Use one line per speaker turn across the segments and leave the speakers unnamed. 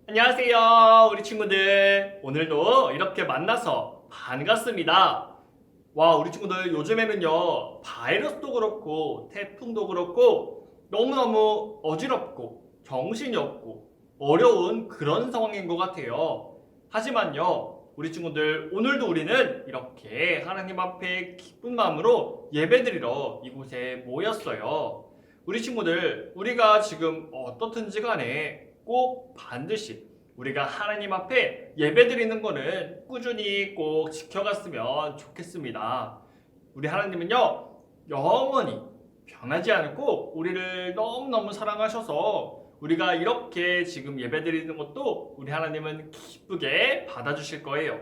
안녕하세요, 우리 친구들. 오늘도 이렇게 만나서 반갑습니다. 와, 우리 친구들 요즘에는요, 바이러스도 그렇고 태풍도 그렇고 너무너무 어지럽고 정신이 없고 어려운 그런 상황인 것 같아요. 하지만요, 우리 친구들 오늘도 우리는 이렇게 하나님 앞에 기쁜 마음으로 예배드리러 이곳에 모였어요. 우리 친구들, 우리가 지금 어떻든지 간에 꼭 반드시 우리가 하나님 앞에 예배드리는 거는 꾸준히 꼭 지켜갔으면 좋겠습니다. 우리 하나님은요, 영원히 변하지 않고 우리를 너무너무 사랑하셔서 우리가 이렇게 지금 예배드리는 것도 우리 하나님은 기쁘게 받아주실 거예요.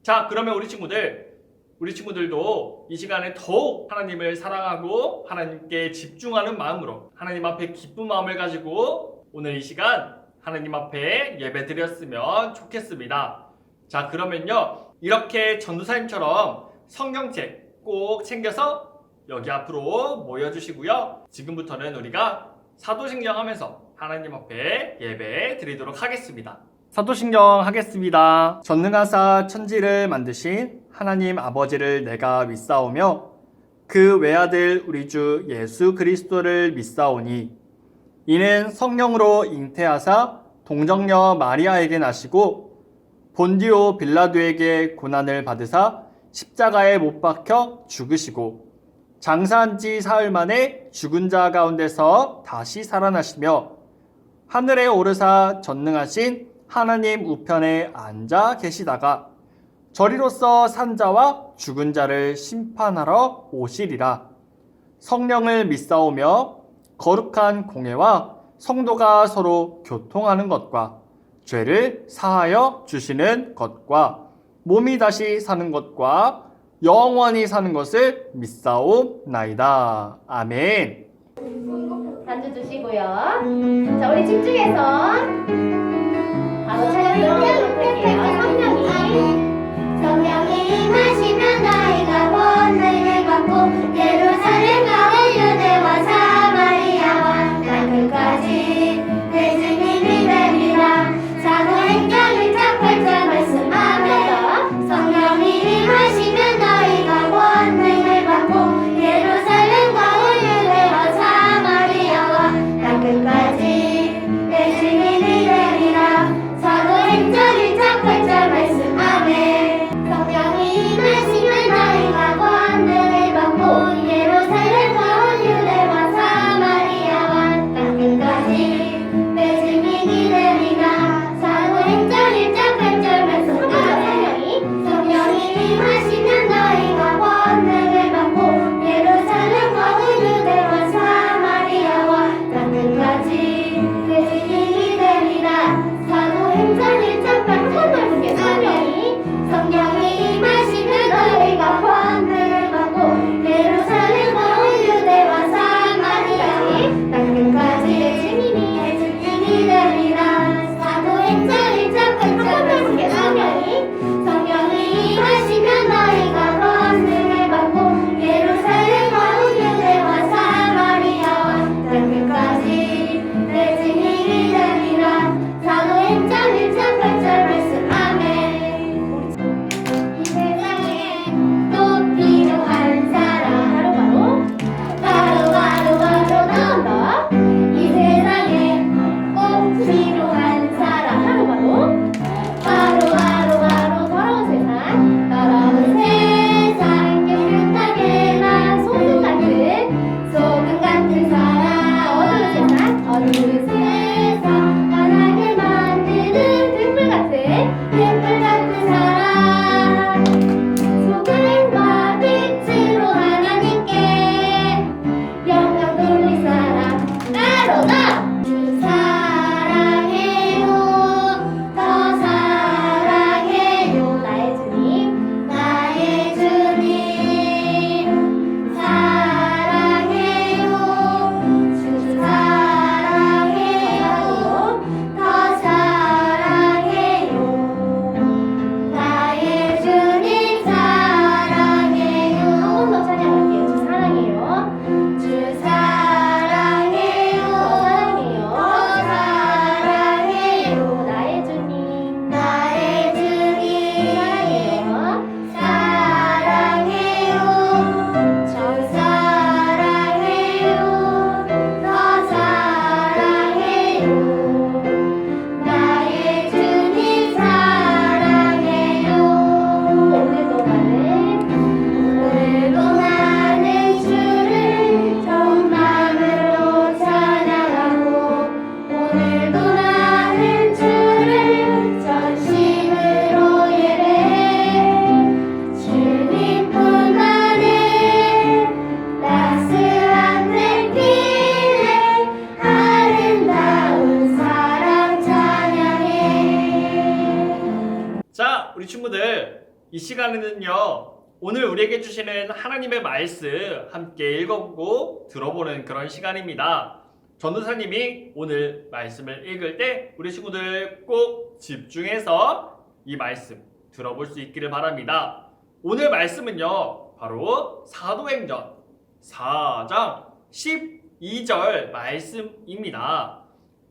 자, 그러면 우리 친구들도 이 시간에 더욱 하나님을 사랑하고 하나님께 집중하는 마음으로 하나님 앞에 기쁜 마음을 가지고 오늘 이 시간 하나님 앞에 예배 드렸으면 좋겠습니다. 자, 그러면요, 이렇게 전도사님처럼 성경책 꼭 챙겨서 여기 앞으로 모여주시고요. 지금부터는 우리가 사도신경 하면서 하나님 앞에 예배 드리도록 하겠습니다. 사도신경 하겠습니다. 전능하사 천지를 만드신 하나님 아버지를 내가 믿사오며 그 외아들 우리 주 예수 그리스도를 믿사오니 이는 성령으로 잉태하사 동정녀 마리아에게 나시고 본디오 빌라도에게 고난을 받으사 십자가에 못 박혀 죽으시고 장사한 지 사흘 만에 죽은 자 가운데서 다시 살아나시며 하늘에 오르사 전능하신 하나님 우편에 앉아 계시다가 저리로서 산 자와 죽은 자를 심판하러 오시리라. 성령을 믿사오며 거룩한 공회와 성도가 서로 교통하는 것과 죄를 사하여 주시는 것과 몸이 다시 사는 것과 영원히 사는 것을 믿사옵나이다. 아멘.
단주 주시고요. 자, 우리 집중해서 바로 찬양 들어보도록 할게요.
성령이 임하시면 너희가 권능을 받고 예루살렘 가을 유대와 사마리아와 땅끝까지 내 증인이 되리라. 사도행전 1장 8절 말씀하며 성령이 임하시면 너희가 권능을 받고 예루살렘 가을 유대와 사마리아와 땅끝까지 내 증인이 되리라. 사도행전
우리 친구들, 이 시간에는요, 오늘 우리에게 주시는 하나님의 말씀 함께 읽어보고 들어보는 그런 시간입니다. 전도사님이 오늘 말씀을 읽을 때 우리 친구들 꼭 집중해서 이 말씀 들어볼 수 있기를 바랍니다. 오늘 말씀은요, 바로 사도행전 4장 12절 말씀입니다.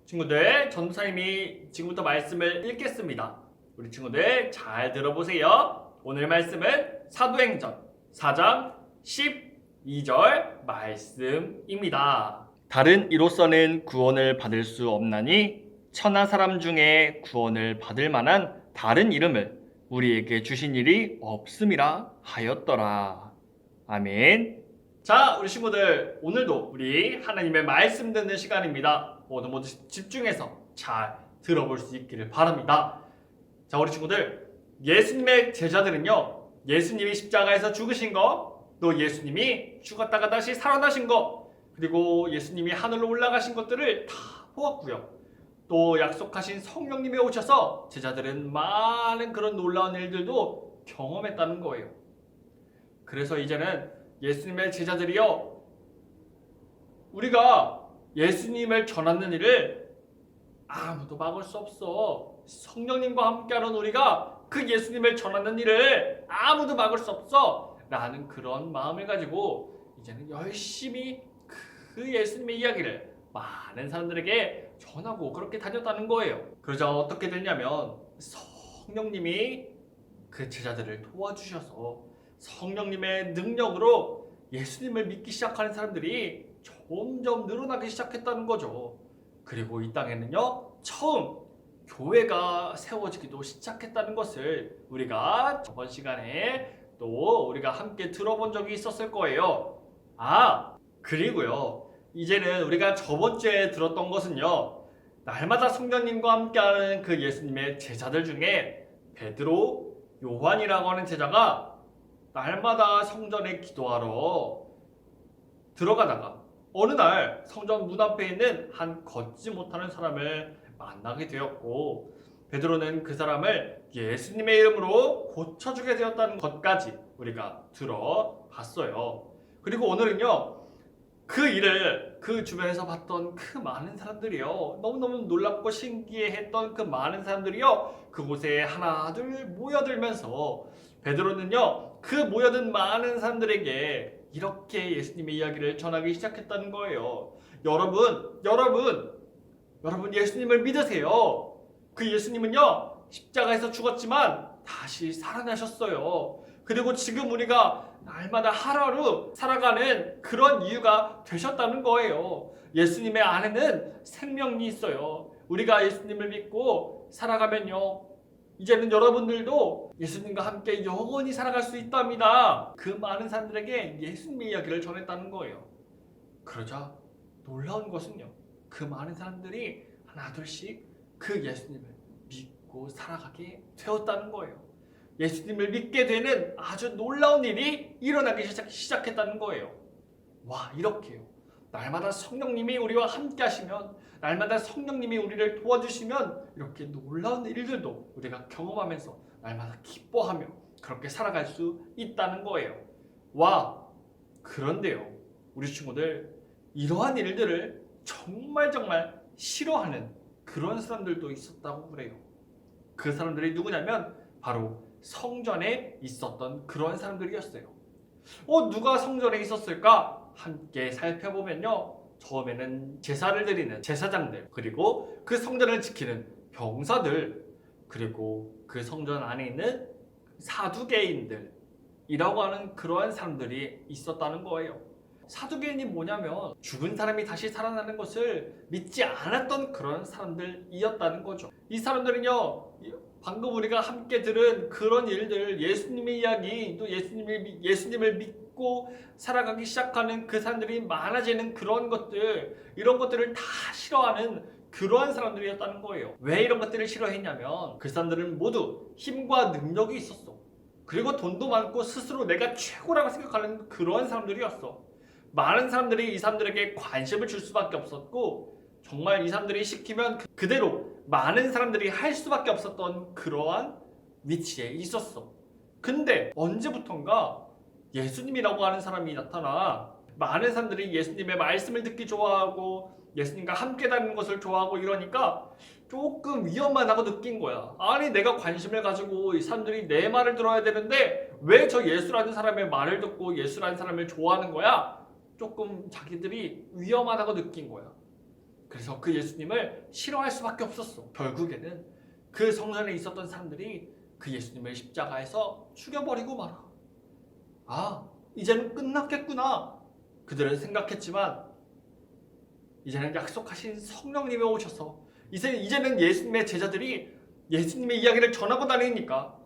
친구들, 전도사님이 지금부터 말씀을 읽겠습니다. 우리 친구들 잘 들어보세요. 오늘 말씀은 사도행전 4장 12절 말씀입니다. 다른 이로서는 구원을 받을 수 없나니 천하 사람 중에 구원을 받을 만한 다른 이름을 우리에게 주신 일이 없음이라 하였더라. 아멘. 자, 우리 친구들, 오늘도 우리 하나님의 말씀 듣는 시간입니다. 모두 집중해서 잘 들어볼 수 있기를 바랍니다. 자, 우리 친구들, 예수님의 제자들은요, 예수님이 십자가에서 죽으신 거, 또 예수님이 죽었다가 다시 살아나신 거, 그리고 예수님이 하늘로 올라가신 것들을 다 보았고요. 또 약속하신 성령님이 오셔서 제자들은 많은 그런 놀라운 일들도 경험했다는 거예요. 그래서 이제는 예수님의 제자들이요, 우리가 예수님을 전하는 일을 아무도 막을 수 없어. 성령님과 함께하는 우리가 그 예수님을 전하는 일을 아무도 막을 수 없어 라는 그런 마음을 가지고 이제는 열심히 그 예수님의 이야기를 많은 사람들에게 전하고 그렇게 다녔다는 거예요. 그러자 어떻게 됐냐면 성령님이 그 제자들을 도와주셔서 성령님의 능력으로 예수님을 믿기 시작하는 사람들이 점점 늘어나기 시작했다는 거죠. 그리고 이 땅에는요, 처음 교회가 세워지기도 시작했다는 것을 우리가 저번 시간에 또 우리가 함께 들어본 적이 있었을 거예요. 그리고요, 이제는 우리가 저번 주에 들었던 것은요, 날마다 성령님과 함께하는 그 예수님의 제자들 중에 베드로, 요한이라고 하는 제자가 날마다 성전에 기도하러 들어가다가 어느 날 성전 문 앞에 있는 한 걷지 못하는 사람을 만나게 되었고, 베드로는 그 사람을 예수님의 이름으로 고쳐주게 되었다는 것까지 우리가 들어봤어요. 그리고 오늘은요, 그 일을 그 주변에서 봤던 그 많은 사람들이요, 너무너무 놀랍고 신기해했던 그 많은 사람들이요, 그곳에 하나둘 모여들면서 베드로는요, 그 모여든 많은 사람들에게 이렇게 예수님의 이야기를 전하기 시작했다는 거예요. 여러분 예수님을 믿으세요. 그 예수님은요, 십자가에서 죽었지만 다시 살아나셨어요. 그리고 지금 우리가 날마다 하루하루 살아가는 그런 이유가 되셨다는 거예요. 예수님의 안에는 생명이 있어요. 우리가 예수님을 믿고 살아가면요, 이제는 여러분들도 예수님과 함께 영원히 살아갈 수 있답니다. 그 많은 사람들에게 예수님의 이야기를 전했다는 거예요. 그러자 놀라운 것은요, 그 많은 사람들이 하나둘씩 그 예수님을 믿고 살아가게 되었다는 거예요. 예수님을 믿게 되는 아주 놀라운 일이 일어나기 시작했다는 거예요. 와, 이렇게요, 날마다 성령님이 우리와 함께 하시면, 날마다 성령님이 우리를 도와주시면 이렇게 놀라운 일들도 우리가 경험하면서 날마다 기뻐하며 그렇게 살아갈 수 있다는 거예요. 와, 그런데요, 우리 친구들, 이러한 일들을 정말 싫어하는 그런 사람들도 있었다고 그래요. 그 사람들이 누구냐면 바로 성전에 있었던 그런 사람들이었어요. 누가 성전에 있었을까? 함께 살펴보면요, 처음에는 제사를 드리는 제사장들, 그리고 그 성전을 지키는 병사들, 그리고 그 성전 안에 있는 사두개인들이라고 하는 그러한 사람들이 있었다는 거예요. 사두개인이 뭐냐면 죽은 사람이 다시 살아나는 것을 믿지 않았던 그런 사람들이었다는 거죠. 이 사람들은요, 방금 우리가 함께 들은 그런 일들, 예수님의 이야기, 또 예수님을 믿고 살아가기 시작하는 그 사람들이 많아지는 그런 것들, 이런 것들을 다 싫어하는 그러한 사람들이었다는 거예요. 왜 이런 것들을 싫어했냐면 그 사람들은 모두 힘과 능력이 있었어. 그리고 돈도 많고 스스로 내가 최고라고 생각하는 그러한 사람들이었어. 많은 사람들이 이 사람들에게 관심을 줄 수밖에 없었고, 정말 이 사람들이 시키면 그대로 많은 사람들이 할 수밖에 없었던 그러한 위치에 있었어. 근데 언제부턴가 예수님이라고 하는 사람이 나타나 많은 사람들이 예수님의 말씀을 듣기 좋아하고 예수님과 함께 다니는 것을 좋아하고 이러니까 조금 위험하다고 느낀 거야. 아니 내가 관심을 가지고 이 사람들이 내 말을 들어야 되는데 왜 저 예수라는 사람의 말을 듣고 예수라는 사람을 좋아하는 거야? 조금 자기들이 위험하다고 느낀 거야. 그래서 그 예수님을 싫어할 수밖에 없었어. 결국에는 그 성전에 있었던 사람들이 그 예수님을 십자가에서 죽여버리고 말아. 아, 이제는 끝났겠구나. 그들은 생각했지만 이제는 약속하신 성령님이 오셔서 이제는 예수님의 제자들이 예수님의 이야기를 전하고 다니니까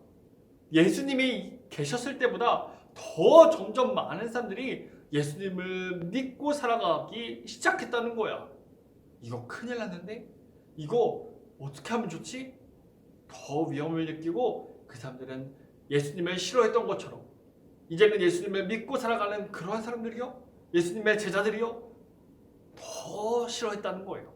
예수님이 계셨을 때보다 더 점점 많은 사람들이 예수님을 믿고 살아가기 시작했다는 거야. 이거 큰일 났는데? 이거 어떻게 하면 좋지? 더 위험을 느끼고 그 사람들은 예수님을 싫어했던 것처럼 이제는 예수님을 믿고 살아가는 그러한 사람들이요? 예수님의 제자들이요? 더 싫어했다는 거예요.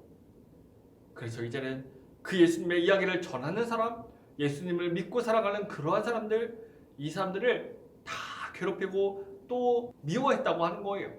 그래서 이제는 그 예수님의 이야기를 전하는 사람, 예수님을 믿고 살아가는 그러한 사람들, 이 사람들을 다 괴롭히고 또 미워했다고 하는 거예요.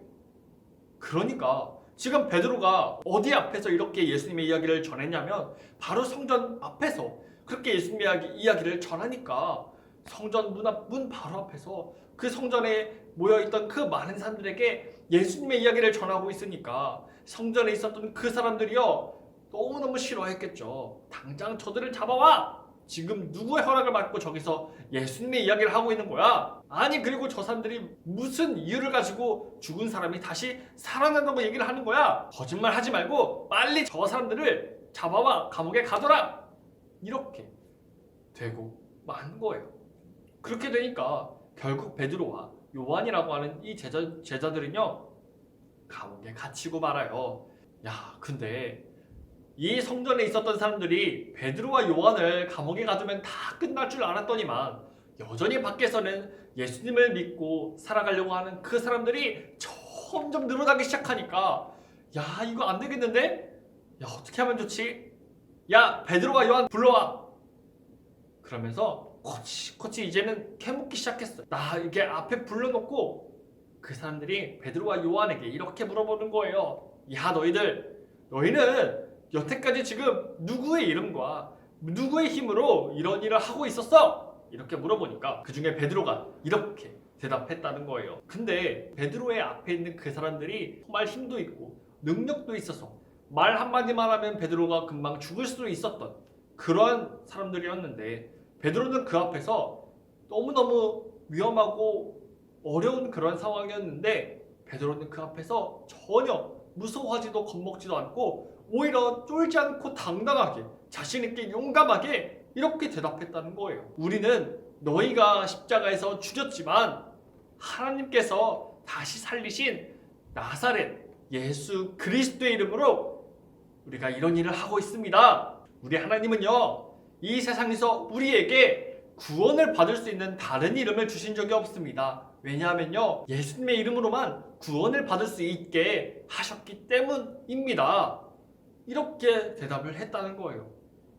그러니까 지금 베드로가 어디 앞에서 이렇게 예수님의 이야기를 전했냐면 바로 성전 앞에서 그렇게 예수님의 이야기를 전하니까 성전 문 바로 앞에서 그 성전에 모여있던 그 많은 사람들에게 예수님의 이야기를 전하고 있으니까 성전에 있었던 그 사람들이요 너무너무 싫어했겠죠. 당장 저들을 잡아와! 지금 누구의 허락을 받고 저기서 예수님의 이야기를 하고 있는 거야? 아니 그리고 저 사람들이 무슨 이유를 가지고 죽은 사람이 다시 살아난다고 얘기를 하는 거야? 거짓말 하지 말고 빨리 저 사람들을 잡아와 감옥에 가둬라! 이렇게 되고 만 거예요. 그렇게 되니까 결국 베드로와 요한이라고 하는 이 제자들은요 감옥에 갇히고 말아요. 야 근데 이 성전에 있었던 사람들이 베드로와 요한을 감옥에 가두면 다 끝날 줄 알았더니만 여전히 밖에서는 예수님을 믿고 살아가려고 하는 그 사람들이 점점 늘어나기 시작하니까 야 이거 안 되겠는데? 야 어떻게 하면 좋지? 야 베드로와 요한 불러와! 그러면서 코치 이제는 캐묻기 시작했어. 나 이렇게 앞에 불러놓고 그 사람들이 베드로와 요한에게 이렇게 물어보는 거예요. 야 너희는 여태까지 지금 누구의 이름과 누구의 힘으로 이런 일을 하고 있었어? 이렇게 물어보니까 그 중에 베드로가 이렇게 대답했다는 거예요. 근데 베드로의 앞에 있는 그 사람들이 정말 힘도 있고 능력도 있어서 말 한마디만 하면 베드로가 금방 죽을 수도 있었던 그러한 사람들이었는데 베드로는 그 앞에서 너무너무 위험하고 어려운 그런 상황이었는데 베드로는 그 앞에서 전혀 무서워하지도 겁먹지도 않고 오히려 쫄지 않고 당당하게 자신있게 용감하게 이렇게 대답했다는 거예요. 우리는 너희가 십자가에서 죽였지만 하나님께서 다시 살리신 나사렛 예수 그리스도의 이름으로 우리가 이런 일을 하고 있습니다. 우리 하나님은요 이 세상에서 우리에게 구원을 받을 수 있는 다른 이름을 주신 적이 없습니다. 왜냐하면요 예수님의 이름으로만 구원을 받을 수 있게 하셨기 때문입니다. 이렇게 대답을 했다는 거예요.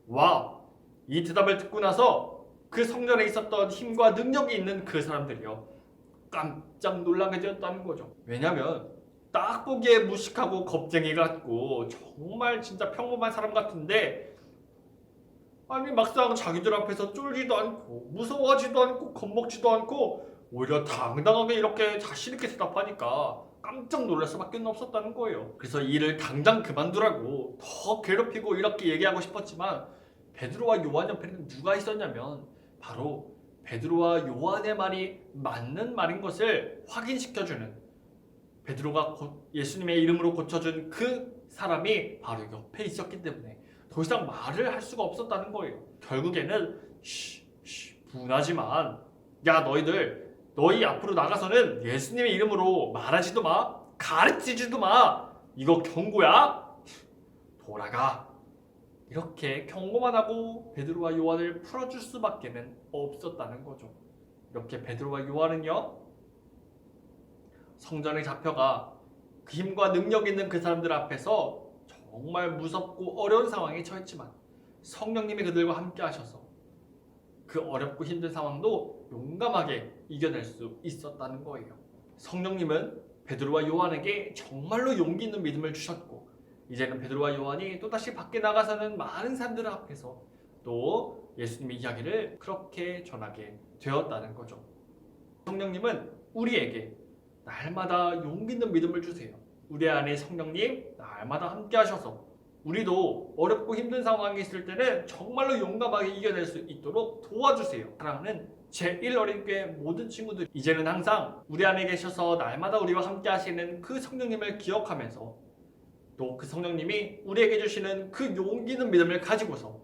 와, 이 대답을 듣고 나서 그 성전에 있었던 힘과 능력이 있는 그 사람들이요 깜짝 놀라게 되었다는 거죠. 왜냐하면 딱 보기에 무식하고 겁쟁이 같고 정말 진짜 평범한 사람 같은데 아니 막상 자기들 앞에서 쫄지도 않고 무서워하지도 않고 겁먹지도 않고 오히려 당당하게 이렇게 자신있게 대답하니까 깜짝 놀랄 수밖에 없었다는 거예요. 그래서 이 일을 당장 그만두라고 더 괴롭히고 이렇게 얘기하고 싶었지만 베드로와 요한 옆에는 누가 있었냐면 바로 베드로와 요한의 말이 맞는 말인 것을 확인시켜주는 베드로가 예수님의 이름으로 고쳐준 그 사람이 바로 옆에 있었기 때문에 더 이상 말을 할 수가 없었다는 거예요. 결국에는 분하지만 야 너희 앞으로 나가서는 예수님의 이름으로 말하지도 마 가르치지도 마 이거 경고야 돌아가 이렇게 경고만 하고 베드로와 요한을 풀어줄 수밖에 없었다는 거죠. 이렇게 베드로와 요한은요 성전에 잡혀가 그 힘과 능력 있는 그 사람들 앞에서 정말 무섭고 어려운 상황에 처했지만 성령님이 그들과 함께 하셔서 그 어렵고 힘든 상황도 용감하게 이겨낼 수 있었다는 거예요. 성령님은 베드로와 요한에게 정말로 용기 있는 믿음을 주셨고, 이제는 베드로와 요한이 또다시 밖에 나가서는 많은 사람들 앞에서 또 예수님의 이야기를 그렇게 전하게 되었다는 거죠. 성령님은 우리에게 날마다 용기 있는 믿음을 주세요. 우리 안에 성령님 날마다 함께 하셔서 우리도 어렵고 힘든 상황이 있을 때는 정말로 용감하게 이겨낼 수 있도록 도와주세요. 사랑하는 제1어린교회 모든 친구들, 이제는 항상 우리 안에 계셔서 날마다 우리와 함께 하시는 그 성령님을 기억하면서 또 그 성령님이 우리에게 주시는 그 용기 있는 믿음을 가지고서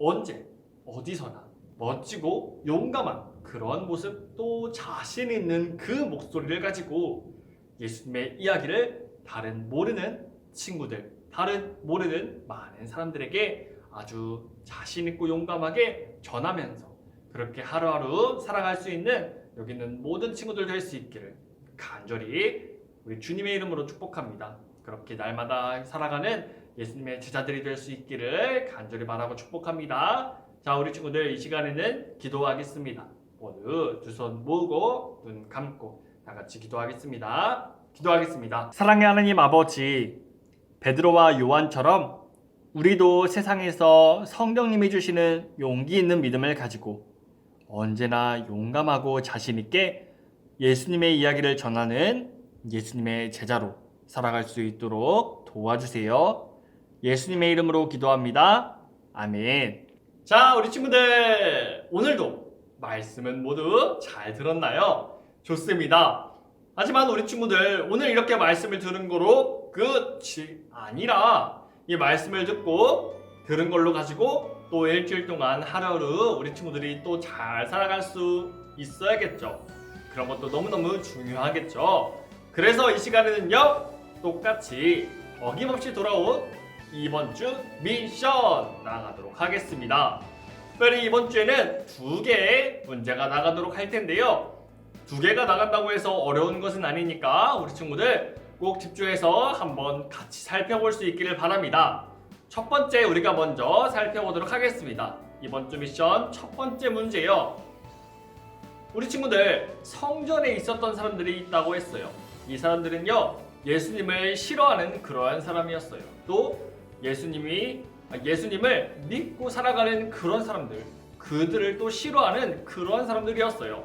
언제 어디서나 멋지고 용감한 그런 모습, 또 자신 있는 그 목소리를 가지고 예수님의 이야기를 다른 모르는 친구들, 다른 모르는 많은 사람들에게 아주 자신 있고 용감하게 전하면서 그렇게 하루하루 살아갈 수 있는 여기 있는 모든 친구들 될 수 있기를 간절히 우리 주님의 이름으로 축복합니다. 그렇게 날마다 살아가는 예수님의 제자들이 될 수 있기를 간절히 바라고 축복합니다. 자, 우리 친구들 이 시간에는 기도하겠습니다. 모두 두 손 모으고 눈 감고 다 같이 기도하겠습니다. 기도하겠습니다. 사랑의 하나님 아버지, 베드로와 요한처럼 우리도 세상에서 성령님이 주시는 용기 있는 믿음을 가지고 언제나 용감하고 자신 있게 예수님의 이야기를 전하는 예수님의 제자로 살아갈 수 있도록 도와주세요. 예수님의 이름으로 기도합니다. 아멘. 자, 우리 친구들, 오늘도 말씀은 모두 잘 들었나요? 좋습니다. 하지만 우리 친구들, 오늘 이렇게 말씀을 들은 거로 끝이 아니라 이 말씀을 듣고 들은 걸로 가지고 또 일주일 동안 하루하루 우리 친구들이 또 잘 살아갈 수 있어야겠죠. 그런 것도 너무너무 중요하겠죠. 그래서 이 시간에는요, 똑같이 어김없이 돌아온 이번 주 미션 나가도록 하겠습니다. 특별히 이번 주에는 2개의 문제가 나가도록 할 텐데요. 2개가 나간다고 해서 어려운 것은 아니니까 우리 친구들 꼭 집중해서 한번 같이 살펴볼 수 있기를 바랍니다. 첫 번째 우리가 먼저 살펴보도록 하겠습니다. 이번 주 미션 첫 번째 문제요. 우리 친구들, 성전에 있었던 사람들이 있다고 했어요. 이 사람들은요, 예수님을 싫어하는 그러한 사람이었어요. 또 예수님을 믿고 살아가는 그런 사람들, 그들을 또 싫어하는 그러한 사람들이었어요.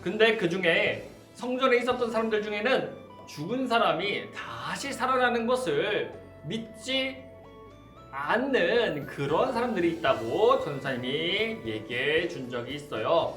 근데 그 중에 성전에 있었던 사람들 중에는 죽은 사람이 다시 살아나는 것을 믿지 않는 그런 사람들이 있다고 전사님이 얘기해 준 적이 있어요.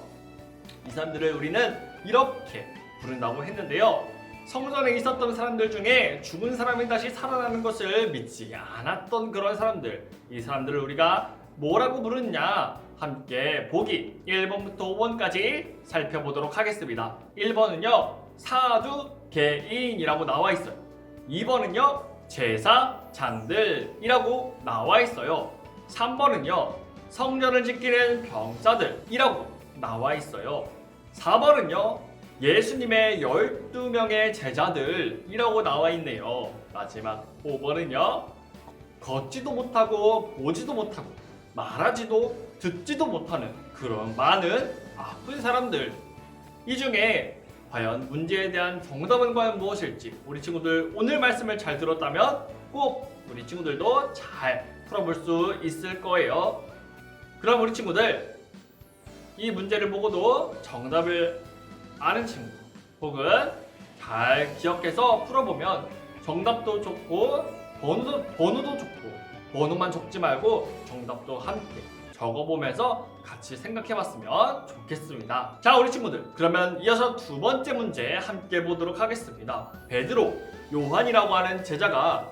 이 사람들을 우리는 이렇게 부른다고 했는데요. 성전에 있었던 사람들 중에 죽은 사람이 다시 살아나는 것을 믿지 않았던 그런 사람들, 이 사람들을 우리가 뭐라고 부르느냐, 함께 보기 1번부터 5번까지 살펴보도록 하겠습니다. 1번은요, 사두개인이라고 나와 있어요. 2번은요, 제사장들이라고 나와 있어요. 3번은요, 성전을 지키는 병사들이라고 나와 있어요. 4번은요, 예수님의 12명의 제자들이라고 나와 있네요. 마지막 5번은요, 걷지도 못하고 보지도 못하고 말하지도 듣지도 못하는 그런 많은 아픈 사람들. 이 중에 과연 문제에 대한 정답은 과연 무엇일지 우리 친구들 오늘 말씀을 잘 들었다면 꼭 우리 친구들도 잘 풀어볼 수 있을 거예요. 그럼 우리 친구들, 이 문제를 보고도 정답을 아는 친구 혹은 잘 기억해서 풀어보면 정답도 좋고 번호도 좋고, 번호만 적지 말고 정답도 함께 적어보면서 같이 생각해봤으면 좋겠습니다. 자, 우리 친구들, 그러면 이어서 2번째 문제 함께 보도록 하겠습니다. 베드로, 요한이라고 하는 제자가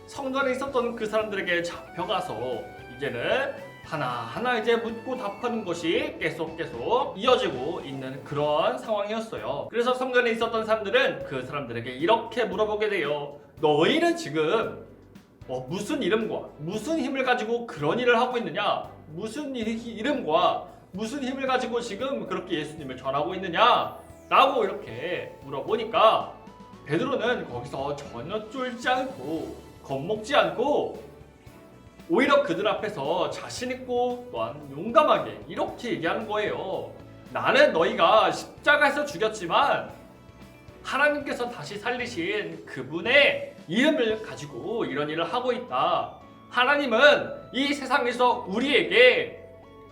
성전에 있었던 그 사람들에게 잡혀가서 이제는 하나하나 이제 묻고 답하는 것이 계속 이어지고 있는 그런 상황이었어요. 그래서 성전에 있었던 사람들은 그 사람들에게 이렇게 물어보게 돼요. 너희는 지금 무슨 이름과 무슨 힘을 가지고 그런 일을 하고 있느냐? 무슨 이름과 무슨 힘을 가지고 지금 그렇게 예수님을 전하고 있느냐? 라고 이렇게 물어보니까 베드로는 거기서 전혀 쫄지 않고 겁먹지 않고 오히려 그들 앞에서 자신 있고 또한 용감하게 이렇게 얘기하는 거예요. 나는 너희가 십자가에서 죽였지만 하나님께서 다시 살리신 그분의 이름을 가지고 이런 일을 하고 있다. 하나님은 이 세상에서 우리에게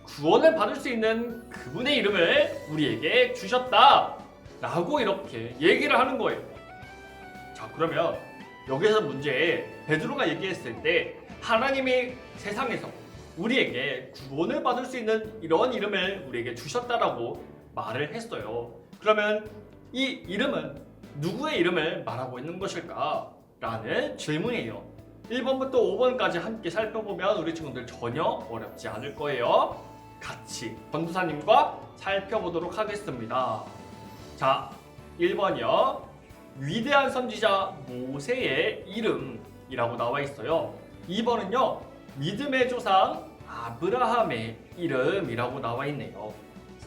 구원을 받을 수 있는 그분의 이름을 우리에게 주셨다. 라고 이렇게 얘기를 하는 거예요. 자, 그러면 여기서 문제, 베드로가 얘기했을 때 하나님이 세상에서 우리에게 구원을 받을 수 있는 이런 이름을 우리에게 주셨다라고 말을 했어요. 그러면 이 이름은 누구의 이름을 말하고 있는 것일까? 라는 질문이에요. 1번부터 5번까지 함께 살펴보면 우리 친구들 전혀 어렵지 않을 거예요. 같이 전도사님과 살펴보도록 하겠습니다. 자, 1번이요. 위대한 선지자 모세의 이름이라고 나와 있어요. 2번은요. 믿음의 조상 아브라함의 이름이라고 나와 있네요.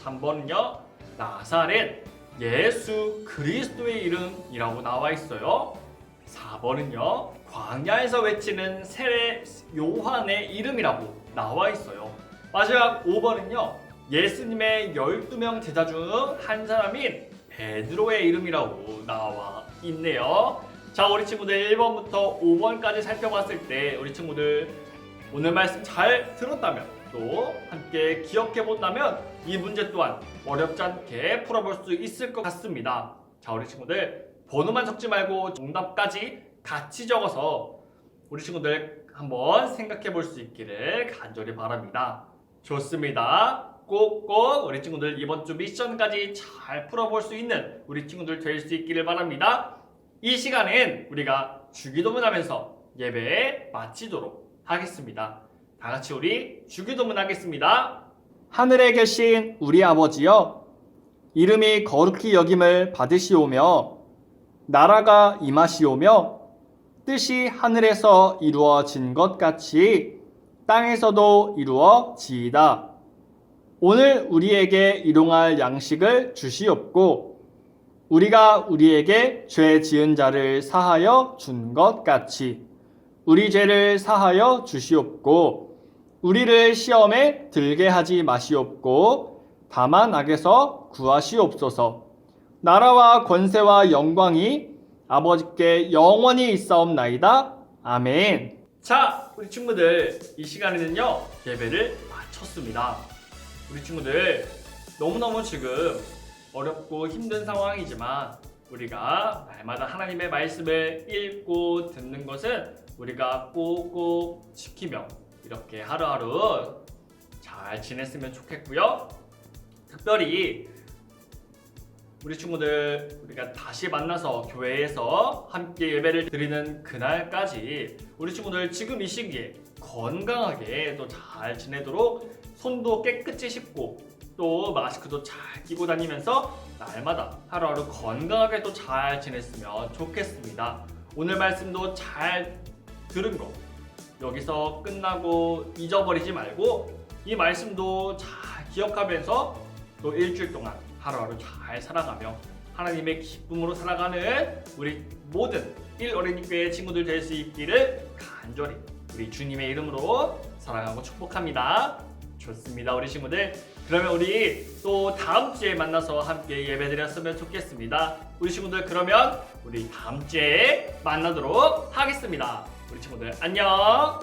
3번은요. 나사렛 예수 그리스도의 이름이라고 나와 있어요. 4번은요. 광야에서 외치는 세례 요한의 이름이라고 나와 있어요. 마지막 5번은요. 예수님의 12명 제자 중 한 사람인 베드로의 이름이라고 나와 있네요. 자, 우리 친구들 1번부터 5번까지 살펴봤을 때 우리 친구들 오늘 말씀 잘 들었다면 또 함께 기억해 본다면 이 문제 또한 어렵지 않게 풀어볼 수 있을 것 같습니다. 자, 우리 친구들 번호만 적지 말고 정답까지 같이 적어서 우리 친구들 한번 생각해 볼 수 있기를 간절히 바랍니다. 좋습니다. 꼭꼭 우리 친구들 이번 주 미션까지 잘 풀어볼 수 있는 우리 친구들 될 수 있기를 바랍니다. 이 시간엔 우리가 주기도문 하면서 예배 마치도록 하겠습니다. 다 같이 우리 주기도문 하겠습니다. 하늘에 계신 우리 아버지여, 이름이 거룩히 여김을 받으시오며 나라가 임하시오며 뜻이 하늘에서 이루어진 것 같이 땅에서도 이루어지이다. 오늘 우리에게 일용할 양식을 주시옵고 우리가 우리에게 죄 지은 자를 사하여 준 것 같이 우리 죄를 사하여 주시옵고 우리를 시험에 들게 하지 마시옵고 다만 악에서 구하시옵소서. 나라와 권세와 영광이 아버지께 영원히 있사옵나이다. 아멘. 자, 우리 친구들 이 시간에는요 예배를 마쳤습니다. 우리 친구들 너무너무 지금 어렵고 힘든 상황이지만 우리가 날마다 하나님의 말씀을 읽고 듣는 것은 우리가 꼭꼭 지키며 이렇게 하루하루 잘 지냈으면 좋겠고요. 특별히 우리 친구들 우리가 다시 만나서 교회에서 함께 예배를 드리는 그날까지 우리 친구들 지금 이 시기에 건강하게 또 잘 지내도록 손도 깨끗이 씻고 또 마스크도 잘 끼고 다니면서 날마다 하루하루 건강하게 또 잘 지냈으면 좋겠습니다. 오늘 말씀도 잘 들은 거 여기서 끝나고 잊어버리지 말고 이 말씀도 잘 기억하면서 또 일주일 동안 하루하루 잘 살아가며 하나님의 기쁨으로 살아가는 우리 모든 일어린이교회 친구들 될 수 있기를 간절히 우리 주님의 이름으로 사랑하고 축복합니다. 좋습니다, 우리 친구들. 그러면 우리 또 다음 주에 만나서 함께 예배드렸으면 좋겠습니다. 우리 친구들 그러면 우리 다음 주에 만나도록 하겠습니다. 우리 친구들 안녕.